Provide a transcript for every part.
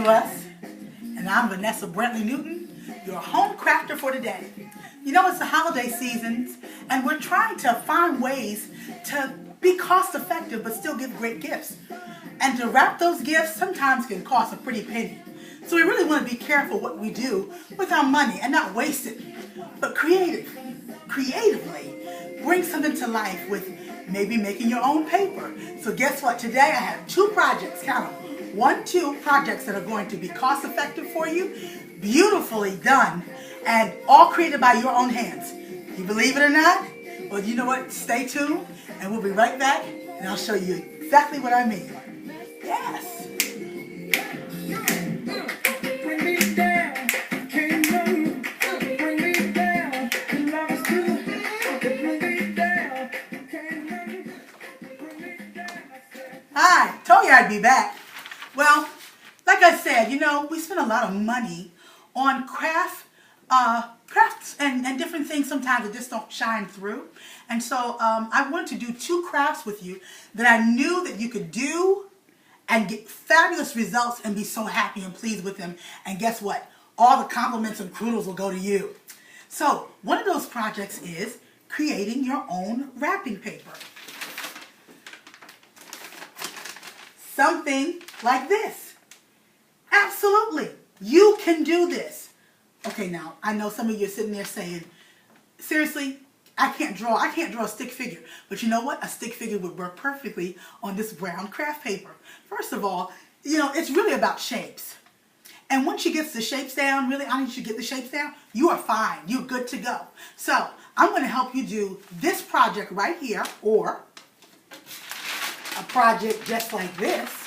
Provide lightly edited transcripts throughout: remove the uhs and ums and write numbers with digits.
to us, and I'm Vanessa Brentley Newton, your home crafter for today. You know, it's the holiday seasons, and we're trying to find ways to be cost effective but still give great gifts. And to wrap those gifts sometimes can cost a pretty penny. So we really want to be careful what we do with our money and not waste it, but creatively bring something to life with maybe making your own paper. So guess what? Today I have two projects, count them. Two projects that are going to be cost effective for you, beautifully done, and all created by your own hands. You believe it or not? Well, you know what? Stay tuned and we'll be right back and I'll show you exactly what I mean. Yes. Hi, told you I'd be back. Well, like I said, you know, we spend a lot of money on crafts and different things sometimes that just don't shine through. And so I wanted to do two crafts with you that I knew that you could do and get fabulous results and be so happy and pleased with them. And guess what? All the compliments and kudos will go to you. So one of those projects is creating your own wrapping paper. Something like this. Absolutely. You can do this. Okay, now, I know some of you are sitting there saying, seriously, I can't draw a stick figure. But you know what? A stick figure would work perfectly on this brown craft paper. First of all, you know, it's really about shapes. And once you get the shapes down, really, once you get the shapes down, you are fine. You're good to go. So, I'm going to help you do this project right here, or a project just like this.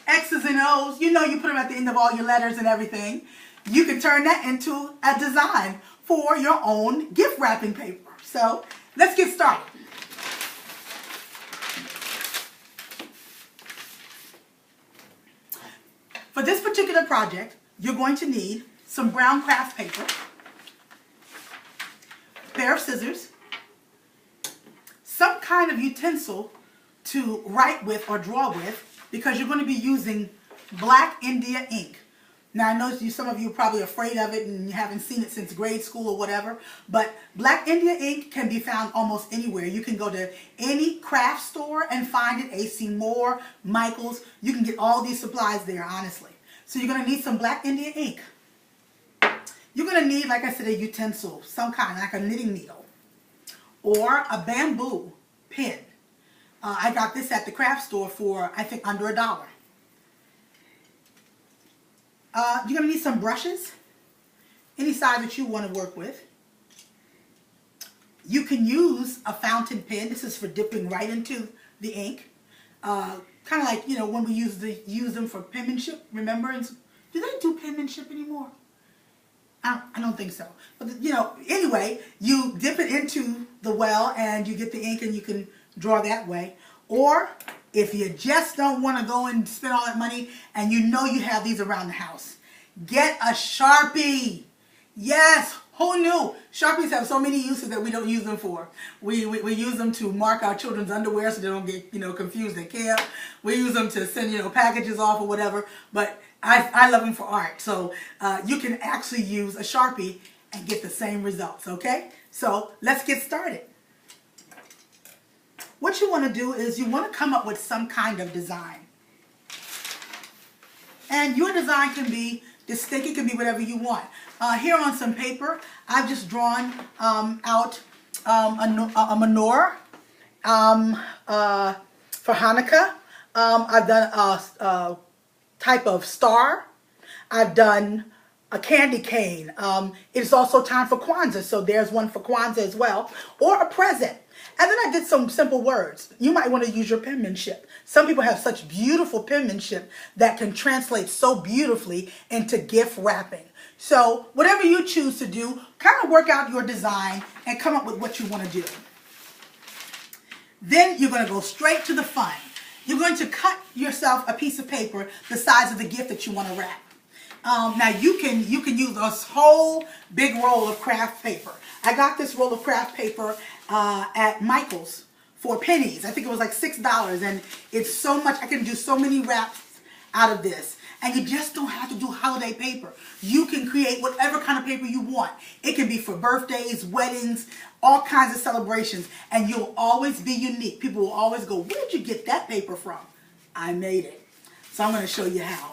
X's and O's, you know, you put them at the end of all your letters and everything. You can turn that into a design for your own gift wrapping paper. So let's get started. For this particular project, you're going to need some brown craft paper, a pair of scissors, some kind of utensil to write with or draw with, because you're going to be using Black India ink. Now I know some of you are probably afraid of it and you haven't seen it since grade school or whatever, but Black India ink can be found almost anywhere. You can go to any craft store and find it, AC Moore, Michaels. You can get all these supplies there, honestly. So you're going to need some Black India ink. You're going to need, like I said, a utensil, some kind, like a knitting needle, or a bamboo pin. I got this at the craft store for, I think, under $1. You're going to need some brushes, any size that you want to work with. You can use a fountain pen. This is for dipping right into the ink. Kind of like, you know, when we use them for penmanship. Remember? Do they do penmanship anymore? I don't think so. But, you know, anyway, you dip it into the well and you get the ink and you can draw that way. Or if you just don't want to go and spend all that money and you know you have these around the house, get a Sharpie. Yes, who knew? Sharpies have so many uses that we don't use them for. We use them to mark our children's underwear so they don't get, you know, confused at camp. We use them to send, you know, packages off or whatever. But I love them for art. So you can actually use a Sharpie and get the same results, okay? So let's get started. What you want to do is you want to come up with some kind of design. And your design can be distinct, it can be whatever you want. Here on some paper, I've just drawn out a menorah for Hanukkah. I've done a type of star. I've done a candy cane. It's also time for Kwanzaa, so there's one for Kwanzaa as well. Or a present. And then I did some simple words. You might want to use your penmanship. Some people have such beautiful penmanship that can translate so beautifully into gift wrapping. So whatever you choose to do, kind of work out your design and come up with what you want to do. Then you're going to go straight to the fun. You're going to cut yourself a piece of paper the size of the gift that you want to wrap. Now you can use a whole big roll of craft paper. I got this roll of craft paper at Michael's for pennies. I think it was like $6, and it's so much. I can do so many wraps out of this. And you just don't have to do holiday paper. You can create whatever kind of paper you want. It can be for birthdays, weddings, all kinds of celebrations. And you'll always be unique. People will always go, where'd you get that paper from? I made it. So I'm going to show you how.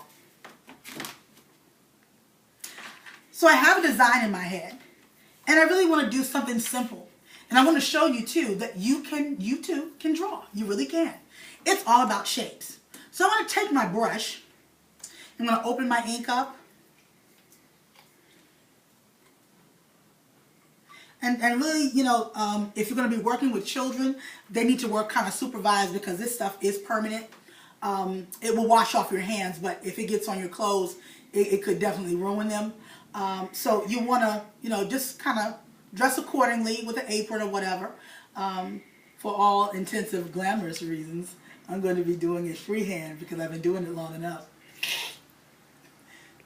So I have a design in my head. And I really want to do something simple. And I want to show you too that you too can draw. You really can. It's all about shapes. So I'm going to take my brush. I'm going to open my ink up. And really, you know, if you're going to be working with children, they need to work kind of supervised because this stuff is permanent. It will wash off your hands, but if it gets on your clothes, it could definitely ruin them. So you want to, you know, just kind of dress accordingly with an apron or whatever. For all intensive glamorous reasons, I'm going to be doing it freehand because I've been doing it long enough.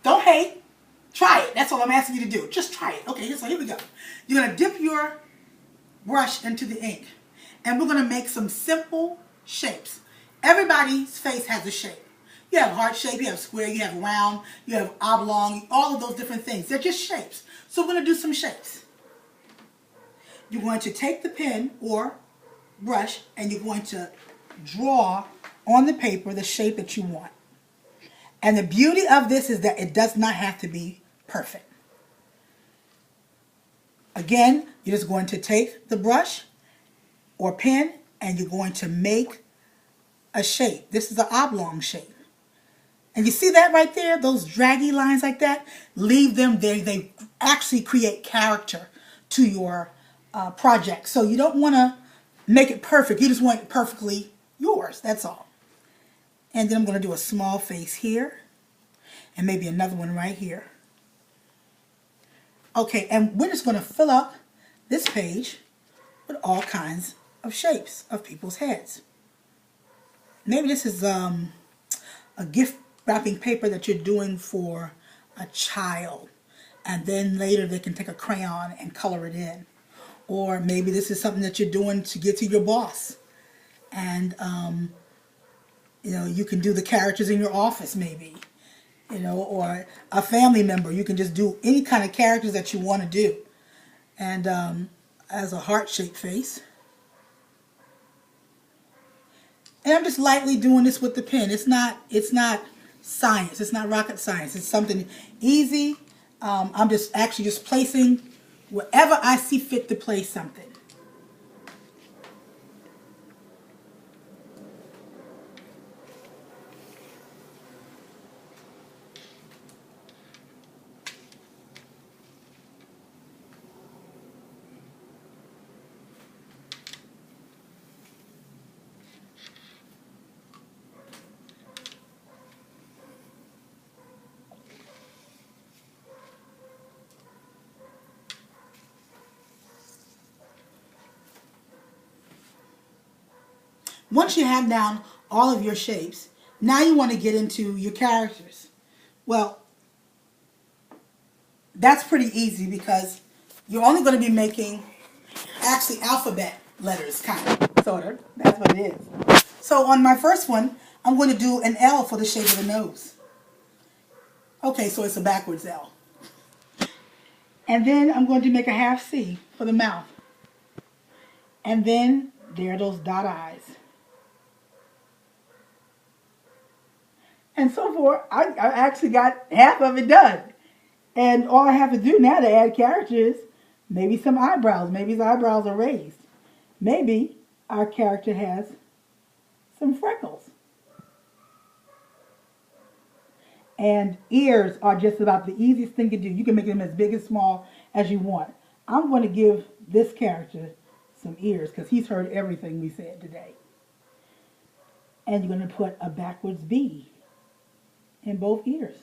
Don't hate. Try it. That's all I'm asking you to do. Just try it. Okay, so here we go. You're going to dip your brush into the ink. And we're going to make some simple shapes. Everybody's face has a shape. You have heart shape, you have square, you have round, you have oblong, all of those different things. They're just shapes. So we're going to do some shapes. You're going to take the pen or brush and you're going to draw on the paper the shape that you want. And the beauty of this is that it does not have to be perfect. Again, you're just going to take the brush or pen and you're going to make a shape. This is an oblong shape. And you see that right there? Those draggy lines like that? Leave them there. They actually create character to your project. So you don't want to make it perfect. You just want it perfectly yours. That's all. And then I'm going to do a small face here. And maybe another one right here. Okay, and we're just going to fill up this page with all kinds of shapes of people's heads. Maybe this is a gift wrapping paper that you're doing for a child. And then later they can take a crayon and color it in. Or maybe this is something that you're doing to get to your boss. And, you know, you can do the characters in your office maybe. You know, or a family member. You can just do any kind of characters that you want to do. And as a heart-shaped face. And I'm just lightly doing this with the pen. It's not science. It's not rocket science. It's something easy. I'm just actually just placing wherever I see fit to place something. Once you have down all of your shapes, now you want to get into your characters. Well, that's pretty easy because you're only going to be making actually alphabet letters, kind of, sort of. That's what it is. So on my first one, I'm going to do an L for the shape of the nose. Okay, so it's a backwards L. And then I'm going to make a half C for the mouth. And then there are those dot eyes. And so forth. I actually got half of it done. And all I have to do now to add characters, maybe some eyebrows. Maybe his eyebrows are raised. Maybe our character has some freckles. And ears are just about the easiest thing to do. You can make them as big and small as you want. I'm going to give this character some ears because he's heard everything we said today. And you're going to put a backwards B in both ears.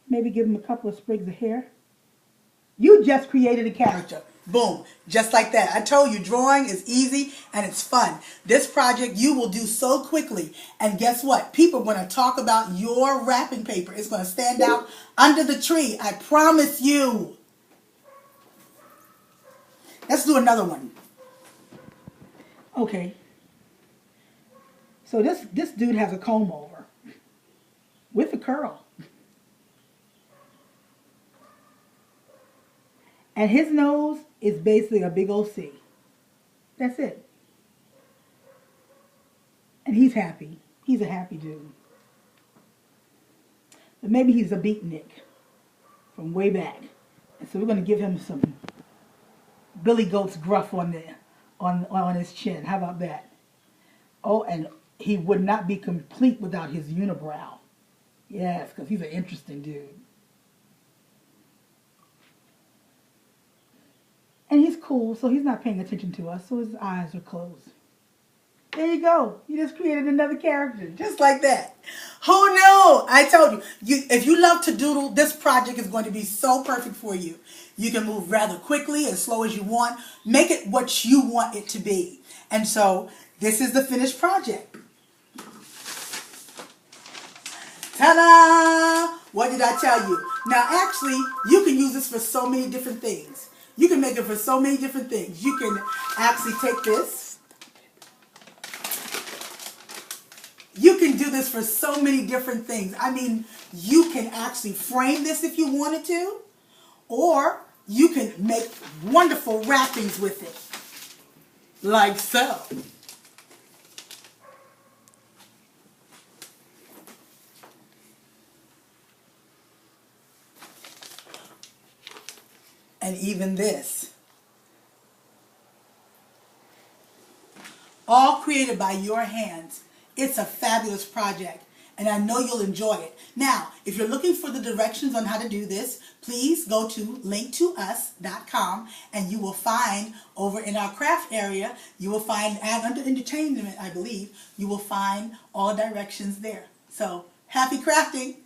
Maybe give him a couple of sprigs of hair. You just created a character. Boom. Just like that. I told you drawing is easy and it's fun. This project you will do so quickly. And guess what? People are going to talk about your wrapping paper. It's going to stand out under the tree. I promise you. Let's do another one. Okay. So this dude has a comb over with a curl. And his nose is basically a big old C. That's it. And he's happy. He's a happy dude. But maybe he's a beatnik from way back. And so we're going to give him some Billy Goat's gruff on there, on his chin. How about that? Oh, and he would not be complete without his unibrow. Yes, because he's an interesting dude. And he's cool, so he's not paying attention to us, so his eyes are closed. There you go. You just created another character, just like that. Who knew? I told you, if you love to doodle, this project is going to be so perfect for you. You can move rather quickly, as slow as you want. Make it what you want it to be. And so, this is the finished project. Ta-da! What did I tell you? Now, actually, you can use this for so many different things. You can make it for so many different things. You can actually take this. You can do this for so many different things. I mean, you can actually frame this if you wanted to, or you can make wonderful wrappings with it, like so. And even this. All created by your hands. It's a fabulous project, and I know you'll enjoy it. Now, if you're looking for the directions on how to do this, please go to linktous.com, and you will find over in our craft area, you will find, and under entertainment, I believe, you will find all directions there. So, happy crafting!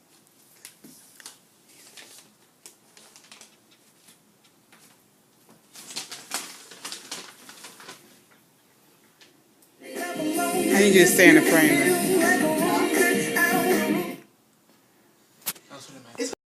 I need you to stay in the frame.